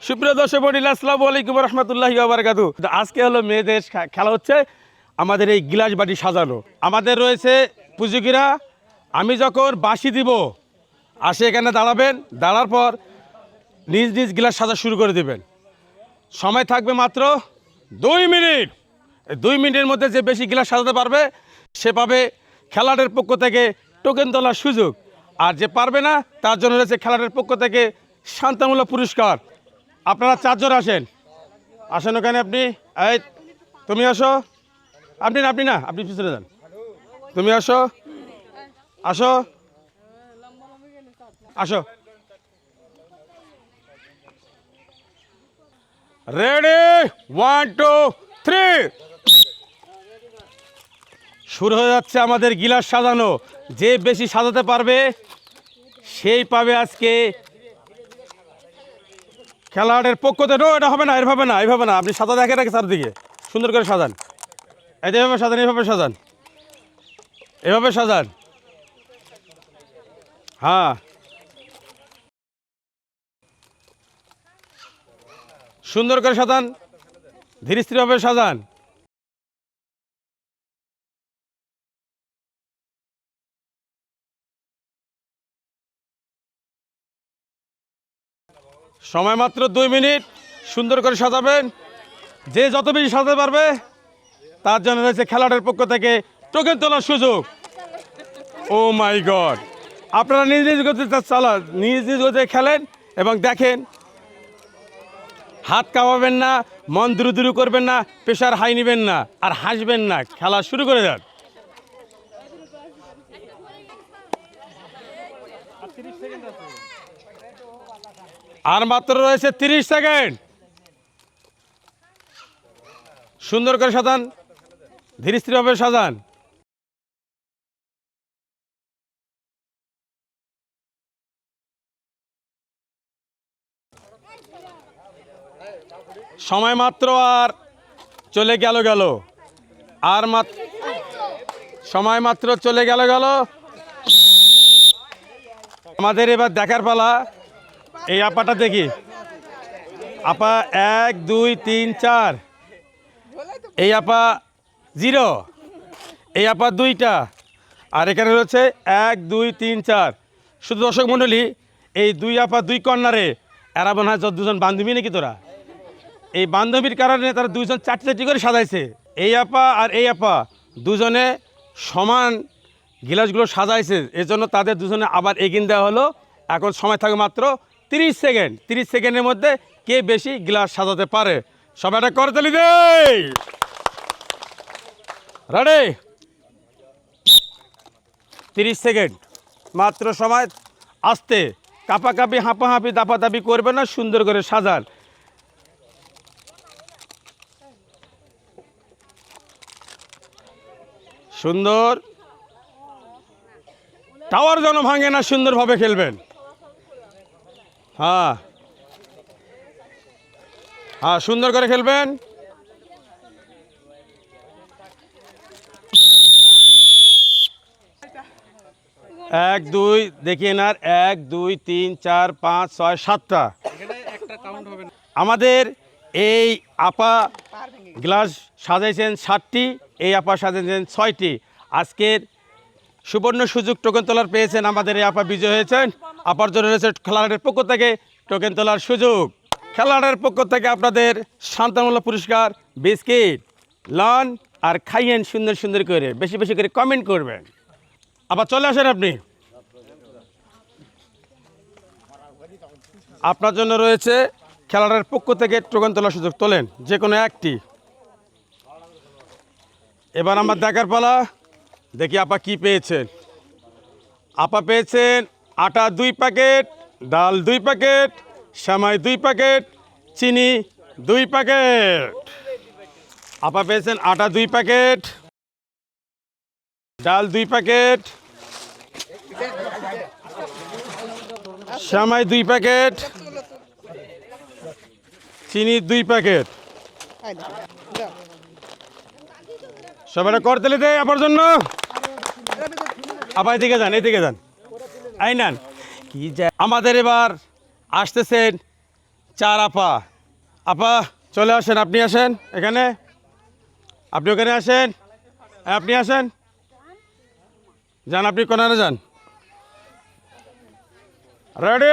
সুপ্রিয় দর্শক মণ্ডলী, আসসালামু আলাইকুম ওয়া রাহমাতুল্লাহি ওয়া বারাকাতুহু। আজকে হলো মেয়েদের খেলা হচ্ছে আমাদের এই গিলাস বাটি সাজানো। আমাদের রয়েছে পুজুকিরা। আমি যখন বাঁশি দিব আসে এখানে দাঁড়াবেন, দাঁড়ার পর নিজ নিজ গিলাস সাজা শুরু করে দেবেন। সময় থাকবে মাত্র 2 মিনিট। 2 মিনিটের মধ্যে যে বেশি গিলাস সাজাতে পারবে সে পাবে খেলাটের পক্ষ থেকে টোকেন তোলার সুযোগ, আর যে পারবে না তার জন্য রয়েছে খেলাটের পক্ষ থেকে শান্তিমূলক পুরস্কার। আপনারা 4 জন আসেন ওখানে। আপনি এই তুমি আসো, আপনি না আপনি পিছনে যান। তুমি আসো আসো আসো। রেডি, 1 2 3। শুরু হয়ে যাচ্ছে আমাদের গিলাস সাজানো। যে বেশি সাজাতে পারবে সেই পাবে আজকে খেলাটের পক্ষ থেকে। এটা হবে না, এইভাবে না। আপনি সাজা দেখে রাখে চারদিকে সুন্দর করে সাজান। এই যে এভাবে সাজান, এভাবে সাজান। হ্যাঁ, সুন্দর করে সাজান, ধীরে স্থিরভাবে সাজান। সময় মাত্র 2 মিনিট। সুন্দর করে সাজাবেন। যে যত বেশি সাজাতে পারবে তার জন্য রয়েছে খেলাটের পক্ষ থেকে টোকেন তোলার সুযোগ। ও মাই গড! আপনারা নিজ নিজ গতিতে নিজ গতিতে খেলেন এবং দেখেন। হাত কাঁপাবেন না, মন দুরু করবেন না, প্রেশার হাই নেবেন না, আর হাসবেন না। খেলা শুরু করে দেন। আর মাত্র রয়েছে 30 সেকেন্ড। সুন্দর করে সাজান, ধীরে স্থিরভাবে সাজান। সময় মাত্র আর চলে গেল। আর সময় মাত্র চলে গেল। আমাদের এবার দেখার পালা। এই আপাটা দেখি। আপা 1 2 3 4। এই আপা 0। এই আপা 2টা। আর এখানে রয়েছে 1 2 3 4। শুধু দর্শক মণ্ডলী, এই 2 আপা 2 কর্নারে এরা মনে হয় 2জন বান্ধবী নাকি তোরা। এই বান্ধবীর কারণে তারা 2জন 4টি করে সাজাইছে। এই আপা আর এই আপা দুজনে সমান গিলাসগুলো সাজাইছে, এজন্য তাদের দুজনে আবার এগিয়ে দেওয়া হলো। এখন সময় থাকে মাত্র 30 সেকেন্ড। 30 সেকেন্ডের মধ্যে কে বেশি গ্লাস সাজাতে পারে। সবাই একটা করতালি দেই। রেডি, 30 সেকেন্ড মাত্র সময়। আস্তে, কাঁপাকাঁপি হাঁপাহাঁপি দাপাদাপি করবে না, সুন্দর করে সাজান। সুন্দর, টাওয়ার যেন ভাঙে না, সুন্দরভাবে খেলবেন। হ্যাঁ, সুন্দর করে খেলবেন। 1 2 দেখিয়ে না, 1 2 3 4 5 6 7টা। আমাদের এই আপা গ্লাস সাজাইছেন 7টি, এই আপা সাজাইছেন 6টি। আজকের সুবর্ণ সুযোগ টোকেন তোলার পেয়েছেন আমাদের এই আপা, বিজয় হয়েছেন। আপার জন্য রয়েছে খেলাটের পক্ষ থেকে টোকেন তোলার সুযোগ। খেলাটের পক্ষ থেকে আপনাদের শান্তমূলক পুরস্কার, বিস্কিট লন, আর খাইয়েন সুন্দর সুন্দর করে, বেশি বেশি করে কমেন্ট করবেন। আবার চলে আসেন আপনি। আপনার জন্য রয়েছে খেলাটার পক্ষ থেকে টোকেন তোলার সুযোগ। তোলেন যে কোনো একটি। এবার আমার দেখার পালা। দেখি আপা কি পেয়েছেন। আপা পেয়েছেন আটা 2 প্যাকেট, ডাল 2 প্যাকেট, সেমাই 2 প্যাকেট, চিনি 2 প্যাকেট। আপা পেয়েছেন আটা 2 প্যাকেট, ডাল 2 প্যাকেট, সেমাই 2 প্যাকেট, চিনি 2 প্যাকেট। সবাই করতেলে দেয় আপার জন্য। আপা এদিকে যান। আই নেন কি আমাদের এবার আসতেছেন 4 আপা। আপা চলে আসেন, আপনি আসেন এখানে, আপনি ওখানে আসেন, আপনি আসেন, যান আপনি কোনারে যান। রেডি,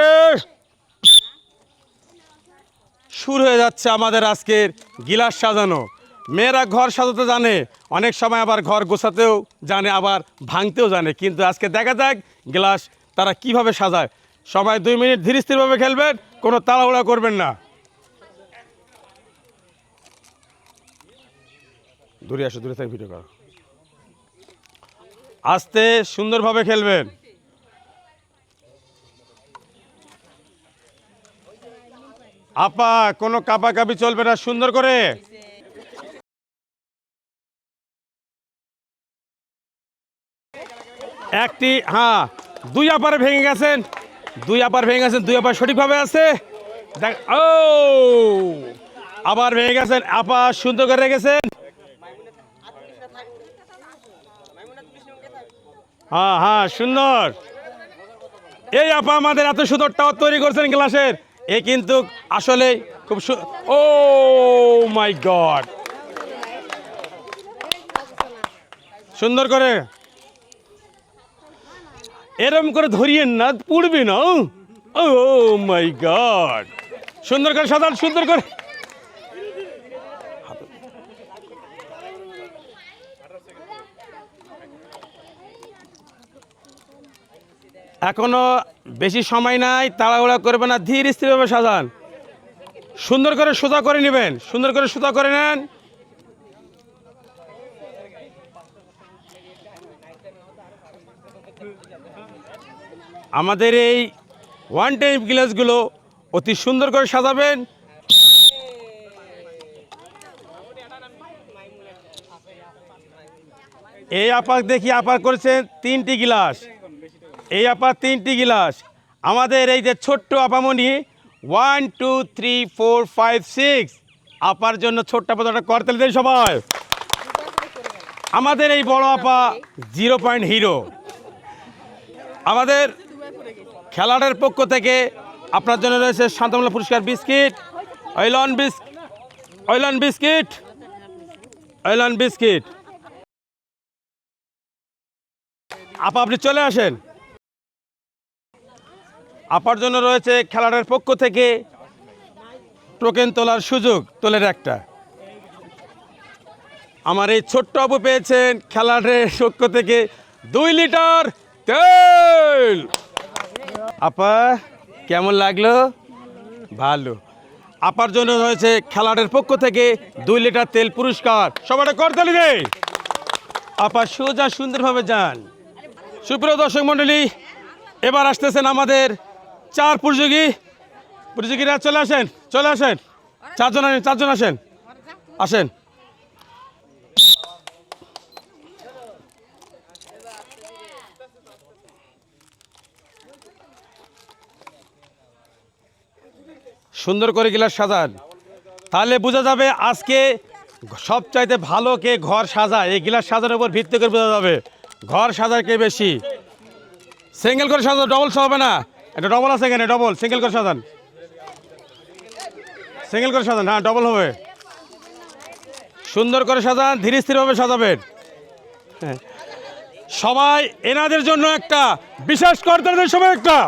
শুরু হয়ে যাচ্ছে আমাদের আজকের গিলাস সাজানো। মেয়েরা ঘর সাজাতে জানে, অনেক সময় আবার ঘর গোছাতেও জানে, আবার ভাঙতেও জানে, কিন্তু আজকে দেখা যাক গ্লাস তারা কিভাবে সাজায়। সবাই 2 মিনিট ধীর স্থিরভাবে খেলবেন, কোনো তাড়াহুড়া করবেন না। দূরে আসো, দূরে থেকে ভিডিও করো, আস্তে সুন্দরভাবে খেলবেন। আপা কোনো কাপাকাপি চলবে না, সুন্দর করে। একটি, হ্যাঁ, 2 আপারে ভেঙে গেছেন, 2 আপার ভেঙে গেছেন, 2 আপার সঠিকভাবে আছে। দেখ, ও আবার ভেঙে গেছেন, আপা সুন্দর করে রেখেছেন। হ্যাঁ হ্যাঁ, সুন্দর। এই আপা আমাদের এত সুন্দর টাওয়ার তৈরি করছেন গ্লাসের, এ কিন্তু আসলে খুব ও মাই গড, সুন্দর করে এরম করে ধরিয়েন না, পুড়বি না। ও মাই গড, সুন্দর করে সাজান, সুন্দর করে। এখনো বেশি সময় নাই, তাড়াহুড়া করবে না, ধীর স্থিরভাবে সাজান, সুন্দর করে সোজা করে নেবেন, সুন্দর করে সোজা করে নেন। আমাদের এই ওয়ান টাইম গ্লাসগুলো অতি সুন্দর করে সাজাবেন। এই আপা দেখি আপার করেছেন 3টি গ্লাস, এই আপা 3টি গ্লাস। আমাদের এই যে ছোট্ট আপামনি 1 2 3 4 5 6 আপার জন্য ছোট্ট আপাটা করতেল দেন সবাই। আমাদের এই বড় আপা 0 পয়েন্ট হিরো। আমাদের খেলাটার পক্ষ থেকে আপনার জন্য রয়েছে শান্তমূলক পুরস্কার বিস্কিট, অয়লন বিস্কিট, অয়লন বিস্কিট। আপা আপনি চলে আসেন। আপার জন্য রয়েছে খেলাটার পক্ষ থেকে টোকেন তোলার সুযোগ, তোলের একটা। আমার এই ছোট্ট আপু পেয়েছেন খেলাটার পক্ষ থেকে 2 লিটার তেল। আপা কেমন লাগলো? ভালো। আপার জন্য রয়েছে খেলাটার পক্ষ থেকে 2 লিটার তেল পুরস্কার। সবাই করতালি রে। আপা সোজা সুন্দরভাবে যান। সুপ্রিয় দর্শক মণ্ডলী, এবার আসতেছেন আমাদের 4 প্রতিযোগীরা। চলে আসেন, চলে আসেন, 4 জন আসেন, 4 জন আসেন, আসেন। সুন্দর করে গ্লাস সাজান, তাহলে বোঝা যাবে আজকে সবচাইতে ভালো কে ঘর সাজায়। এই গ্লাস সাজানোর উপর ভিত্তি করে বোঝা যাবে ঘর সাজায় কে বেশি। সিঙ্গেল করে সাজানো, ডবল হবে না, এটা ডবল আছে এখানে, ডবল। সিঙ্গেল করে সাজান, সিঙ্গেল করে সাজান, হ্যাঁ ডবল হবে। সুন্দর করে সাজান, ধীর স্থিরভাবে সাজাবেন। হ্যাঁ, সবাই এনাদের জন্য একটা বিশেষ করতাদের সবাই একটা।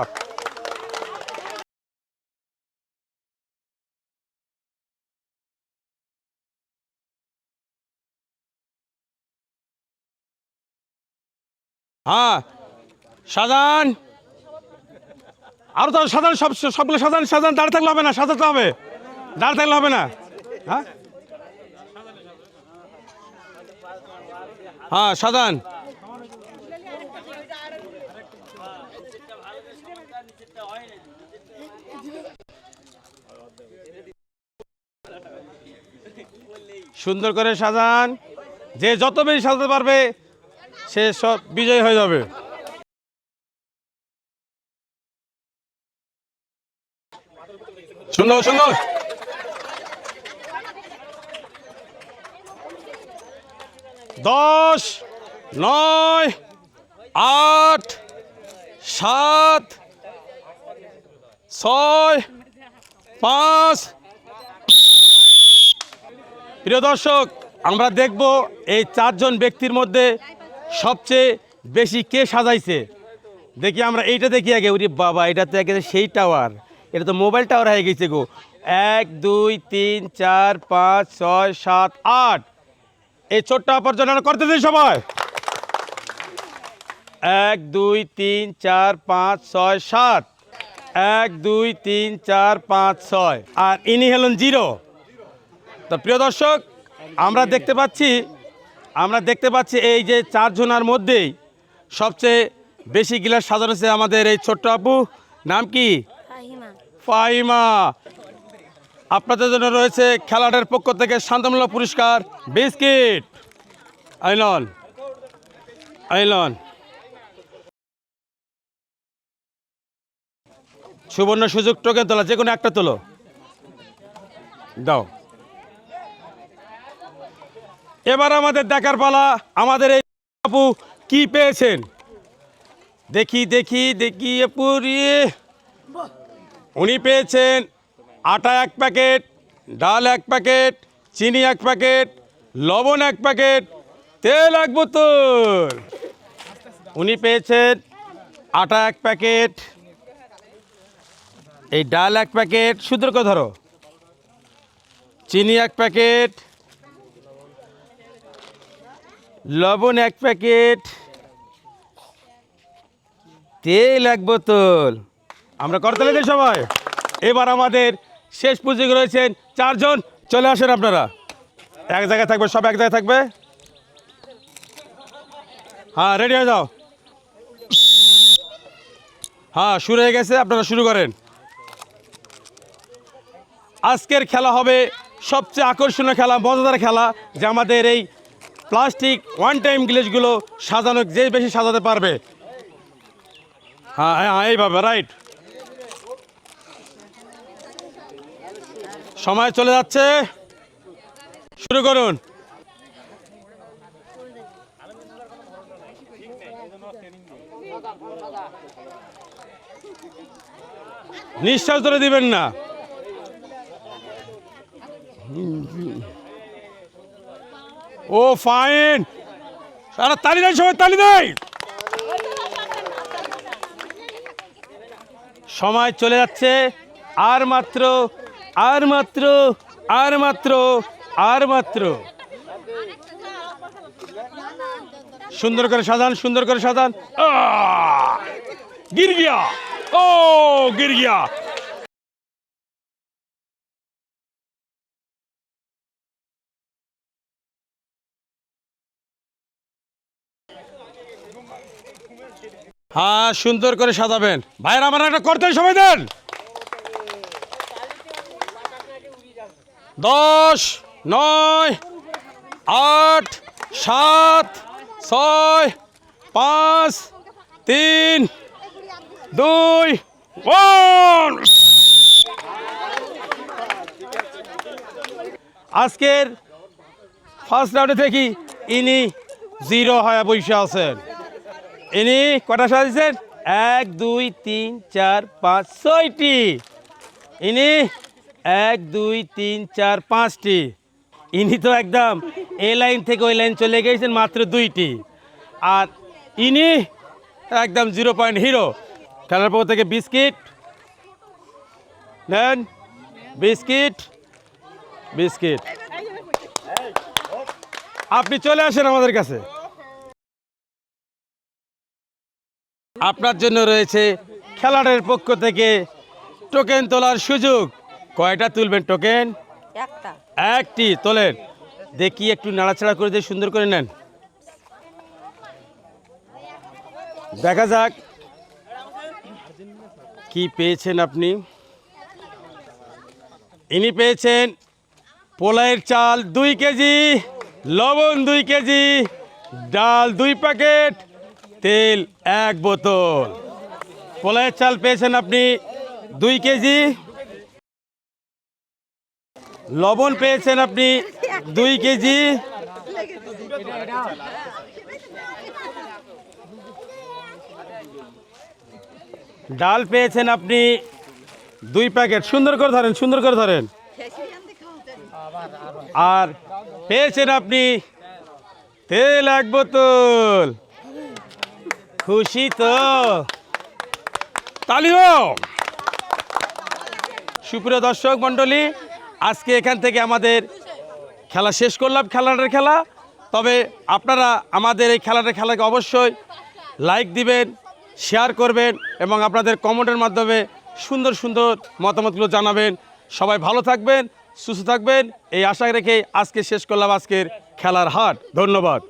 হ্যাঁ সাজান, আরো তো সাজান, সবগুলো সাজান, সাজান। দাঁড়িয়ে থাকলে হবে না, সাজাতে হবে, দাঁড়িয়ে থাকলে হবে না। হ্যাঁ হ্যাঁ সাজান। সুন্দর করে সাজান, যে যত বেশি সাজাতে পারবে সে সব বিজয়ী হয়ে যাবে। সুন্দর সুন্দর। 10 9 8 7 6 5। প্রিয় দর্শক, আমরা দেখব এই 4 জন ব্যক্তির মধ্যে সবচেয়ে বেশি কে সাজাইছে। দেখি আমরা এইটা দেখি আগে। ওরে বাবা, এটা তো একেবারে সেই টাওয়ার, এটা তো মোবাইল টাওয়ার হয়ে গেছে গো। 1 2 3 4 5 6 7 8। এই ছোট্ট অপরজনা করতে দিন সবাই। 1 2 3 4 5 6 7। 1 2 3 4 5 6। আর ইনি হলেন 0। তো প্রিয় দর্শক, আমরা দেখতে পাচ্ছি এই যে 4 জনের মধ্যেই সবচেয়ে বেশি গিলাস সাজানো হয়েছে আমাদের এই ছোট্ট আপু। নাম কি? ফাহিমা। আপনাদের জন্য রয়েছে খেলাটার পক্ষ থেকে শান্তমূলক পুরস্কার বিস্কিট। আইলন সুবর্ণ সুযোগ, টোকেন তোলা, যে কোনো একটা তোলো, দাও। এবার আমাদের দেখার পালা, আমাদের এই আপু কি পেয়েছেন। দেখি আপু, উনি পেয়েছেন আটা 1 প্যাকেট, ডাল 1 প্যাকেট, চিনি 1 প্যাকেট, লবণ 1 প্যাকেট, তেল 1 বোতল। উনি পেয়েছেন আটা 1 প্যাকেট, এই ডাল 1 প্যাকেট, সুন্দর করে ধরো, চিনি 1 প্যাকেট, লবণ 1 প্যাকেট, তেল 1 বোতল। আমরা করতে লেগে সবাই। এবার আমাদের শেষ পুঁজিকে রয়েছেন 4 জন। চলে আসেন আপনারা, এক জায়গায় থাকবে, সব এক জায়গায় থাকবে। হ্যাঁ, রেডি হয়ে যাও। হ্যাঁ, শুরু হয়ে গেছে, আপনারা শুরু করেন। আজকের খেলা হবে সবচেয়ে আকর্ষণীয় খেলা, মজাদার খেলা, যে আমাদের এই প্লাস্টিক 1 টাইম গ্লাসগুলো সাজানো, যে বেশি সাজাতে পারবে। হ্যাঁ, এইভাবে, রাইট। সময় চলে যাচ্ছে, শুরু করুন। নিঃশ্বাস ধরে দিবেন না। ও ফাইন, সারা তালি দেয়, সবাই তালি দেয়। সময় চলে যাচ্ছে, আর মাত্র সুন্দর করে সাজান, গির গিয়া, গির গিয়া। হ্যাঁ, সুন্দর করে সাজাবেন ভাইরা, আমার একটা করতে সময় দেন। 10 9 8 7 6 5 3 2 1। আজকের ফার্স্ট রাউন্ডে দেখি ইনি 0 হয়ে বসে আছেন। ইনি কটা সাজিয়েছেন? 1 2 3 4 5 6টি। ইনি 1 2 3 4 5টি। ইনি তো একদম এই লাইন থেকে ওই লাইন চলে গিয়েছেন মাত্র 2টি। আর ইনি একদম 0 পয়েন্ট হিরো। খেলার পর থেকে বিস্কিট নেন, বিস্কিট। আপনি চলে আসেন আমাদের কাছে। আপনার জন্য রয়েছে খেলাটার পক্ষ থেকে টোকেন তোলার সুযোগ। কয়টা তুলবেন টোকেন? একটি তোলেন। দেখি একটু নাড়াচাড়া করে দিয়ে সুন্দর করে নেন। দেখা যাক কি পেয়েছেন আপনি। ইনি পেয়েছেন পোলাইয়ের চাল 2 কেজি, লবণ 2 কেজি, ডাল 2 প্যাকেট, তেল 1 বোতল। পোলাইয়ের চাল পেয়েছেন আপনি 2 কেজি, লবণ পেয়েছেন আপনি 2 কেজি, ডাল পেয়েছেন আপনি 2 প্যাকেট, সুন্দর করে ধরেন, সুন্দর করে ধরেন। আর পেয়েছেন আপনি তেল 1 বোতল। খুশি তো? তালিও। সুপ্রিয় দর্শক মণ্ডলী, আজকে এখান থেকে আমাদের খেলা শেষ করলাম, খেলাটার খেলা। তবে আপনারা আমাদের এই খেলাকে অবশ্যই লাইক দিবেন, শেয়ার করবেন এবং আপনাদের কমেন্টের মাধ্যমে সুন্দর সুন্দর মতামতগুলো জানাবেন। সবাই ভালো থাকবেন, সুস্থ থাকবেন, এই আশা রেখে আজকে শেষ করলাম আজকের খেলার হাট। ধন্যবাদ।